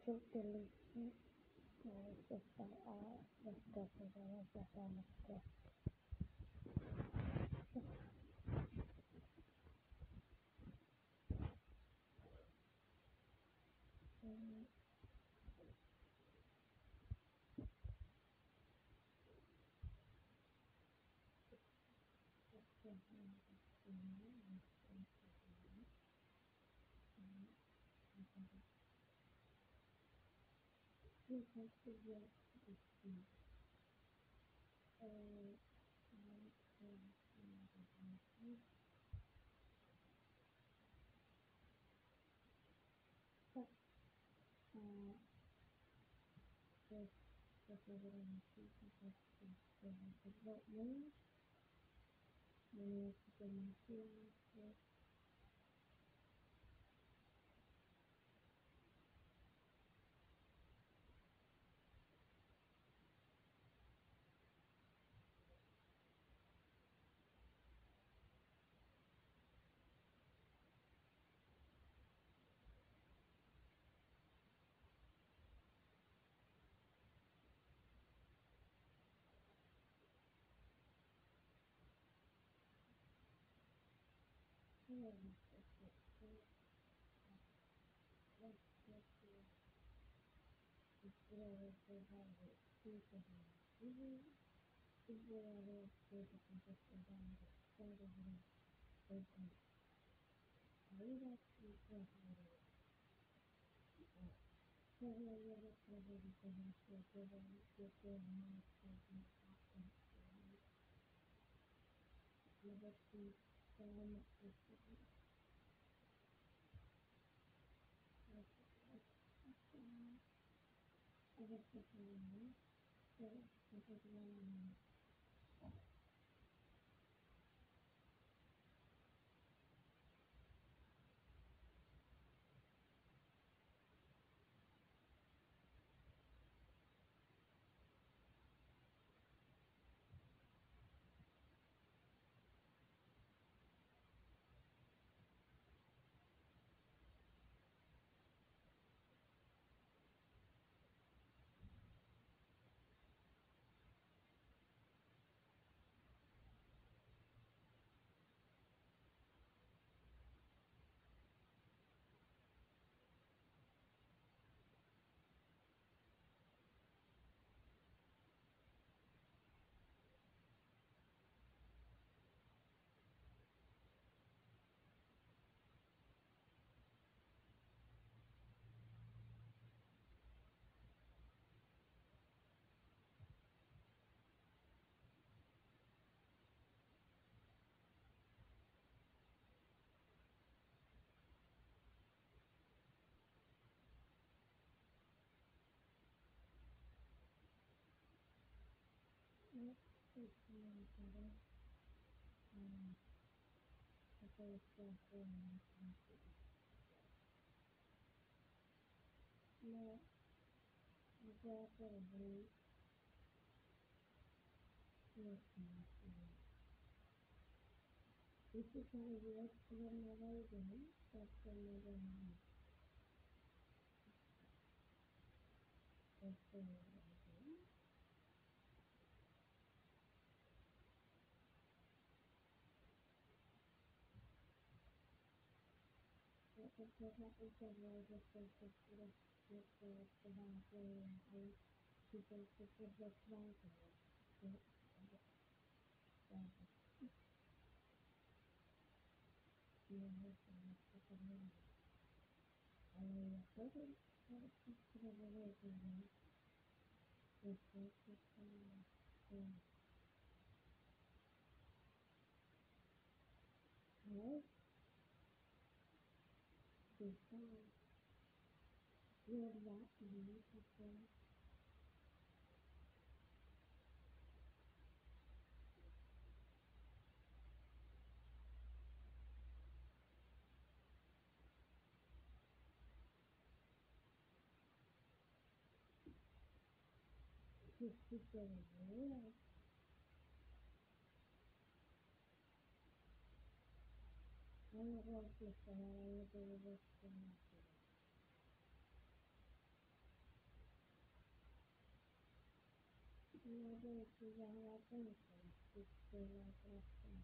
Totally. Sister was definitely a fan of this. Um, he has to work with me. But this president has to vote me. Many of the Muslims This is how it works whenever again, that's whenever that's again. What happens is where the surface with the boundary and people to put the boundary. Right? Before you're not beautiful, just people real. I don't want to say I never was Another Chihuahua Pinnacle, which they were collecting.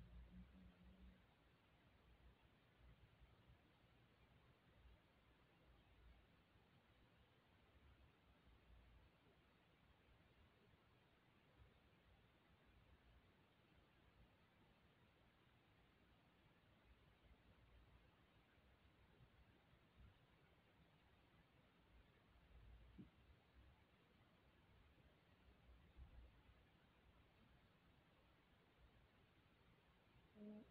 And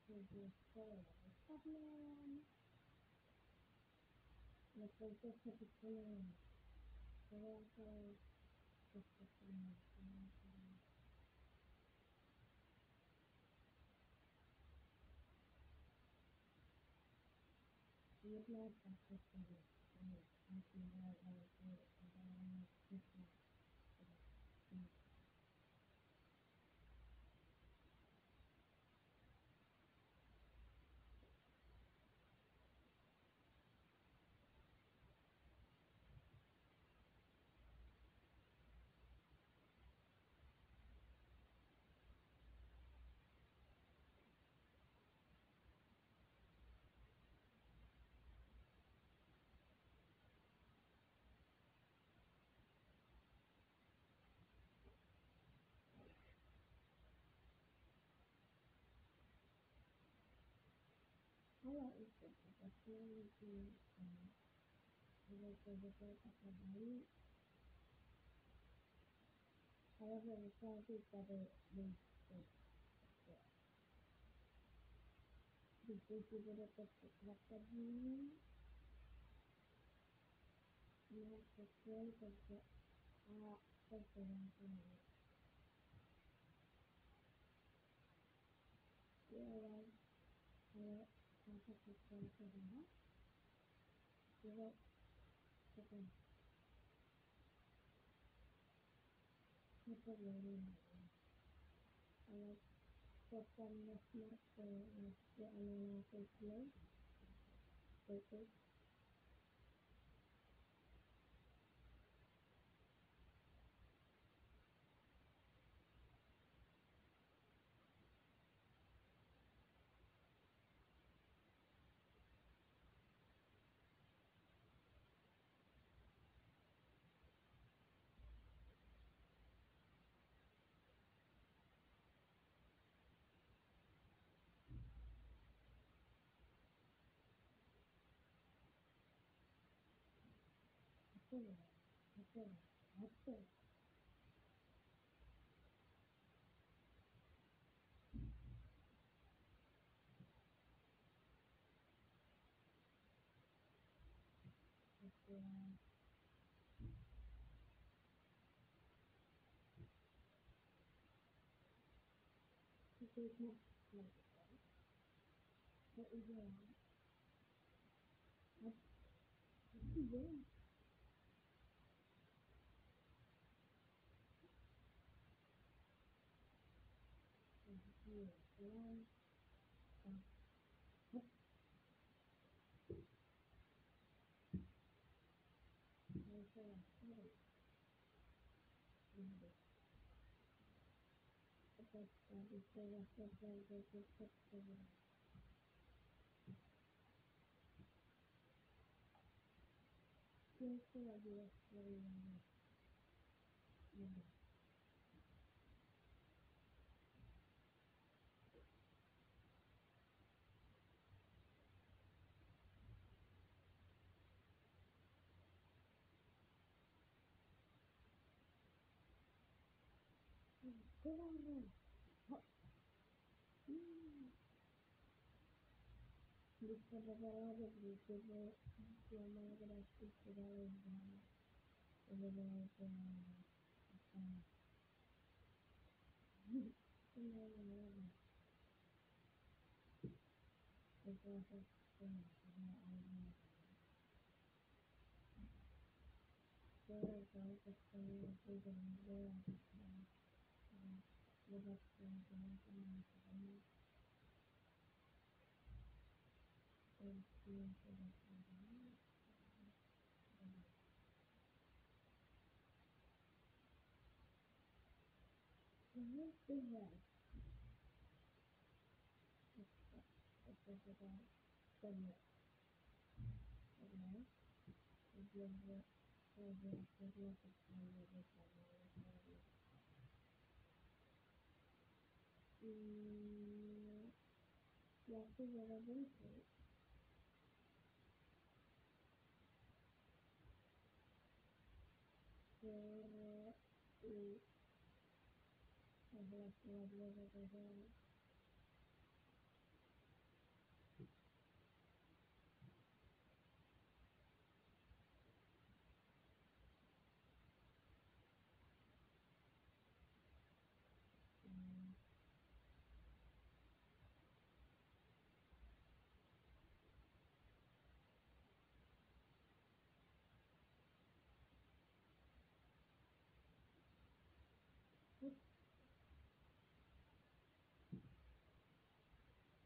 to be fair, problem. The focus of the film. The also just the film. We would not practice for this. I feel like I would say it for the next 50. I like this book. It's really good. I like the book at the body. However, the song is that it makes it. Because you would have got the property, not the strength of the person. Yeah, like, contact with them for the house. You wrote to them. People really know. I like for from the smart for the analysis flow. Focus. Active. Active. Active. Active. Because not like but yeah. Yeah. Yeah. Yeah. Also, because before the Yes, yes, very yeah. Go on then. Because of all of the people, so I'm not gonna speak to them and then and then it's also things that I know. So it's all just for me to do and go and live up to the experience of the used to have specific subject advice and give the program significant what is relevant for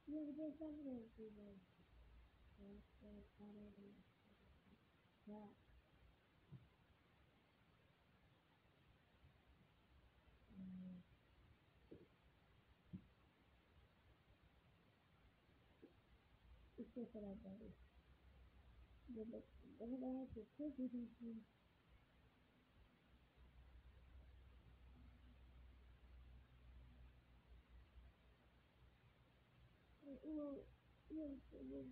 you get something to the yeah, um, it's just like that. The well, yes, it was,